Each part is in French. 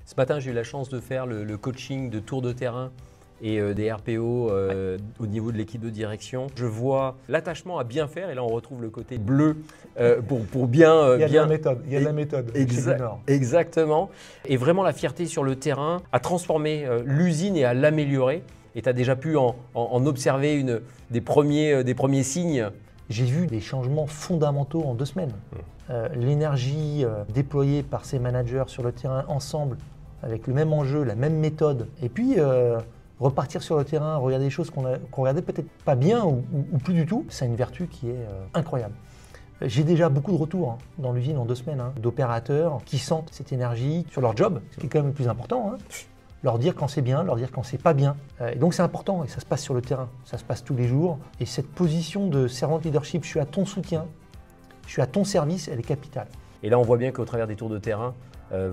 Ce matin, j'ai eu la chance de faire le coaching de tour de terrain et des RPO au niveau de l'équipe de direction. Je vois l'attachement à bien faire, et là on retrouve le côté bleu pour bien… Il y a de la méthode, il y a de la méthode chez Luminor. Exactement. Et vraiment la fierté sur le terrain à transformer l'usine et à l'améliorer. Et tu as déjà pu en observer des premiers signes. J'ai vu des changements fondamentaux en 2 semaines. L'énergie déployée par ces managers sur le terrain ensemble, avec le même enjeu, la même méthode, et puis repartir sur le terrain, regarder des choses qu'on regardait peut-être pas bien ou plus du tout, c'est une vertu qui est incroyable. J'ai déjà beaucoup de retours dans l'usine en 2 semaines, d'opérateurs qui sentent cette énergie sur leur job, ce qui est quand même le plus important. Leur dire quand c'est bien, leur dire quand c'est pas bien. Et donc c'est important, et ça se passe sur le terrain, ça se passe tous les jours. Et cette position de servant leadership, je suis à ton soutien, je suis à ton service, elle est capitale. Et là on voit bien qu'au travers des tours de terrain,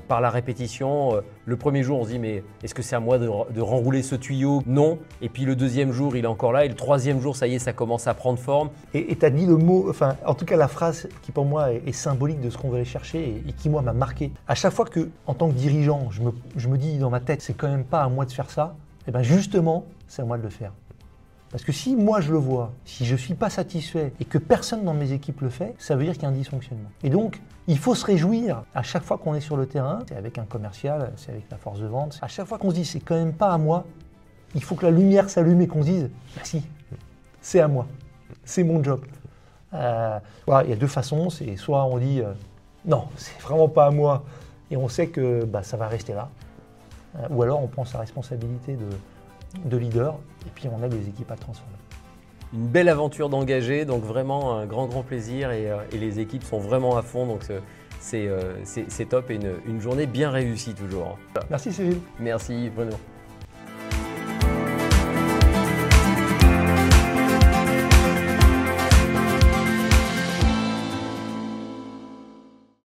par la répétition, le premier jour on se dit mais est-ce que c'est à moi de renrouler ce tuyau? Non. Et puis le deuxième jour il est encore là, et le troisième jour ça y est, ça commence à prendre forme. Et tu as dit le mot, enfin en tout cas la phrase qui pour moi est symbolique de ce qu'on veut aller chercher et qui moi m'a marqué. À chaque fois que en tant que dirigeant je me dis dans ma tête c'est quand même pas à moi de faire ça, et bien justement c'est à moi de le faire. Parce que si moi je le vois, si je ne suis pas satisfait et que personne dans mes équipes le fait, ça veut dire qu'il y a un dysfonctionnement. Et donc, il faut se réjouir à chaque fois qu'on est sur le terrain, c'est avec un commercial, c'est avec la force de vente, à chaque fois qu'on se dit c'est quand même pas à moi, il faut que la lumière s'allume et qu'on se dise bah si, c'est à moi, c'est mon job. Voilà, il y a 2 façons, c'est soit on dit non, c'est vraiment pas à moi et on sait que ça va rester là, ou alors on prend sa responsabilité de leader, et puis on aide les équipes à transformer. Une belle aventure d'engagés, donc vraiment un grand plaisir, et les équipes sont vraiment à fond, donc c'est top, et une journée bien réussie toujours. Merci Cyril. Merci Bruno.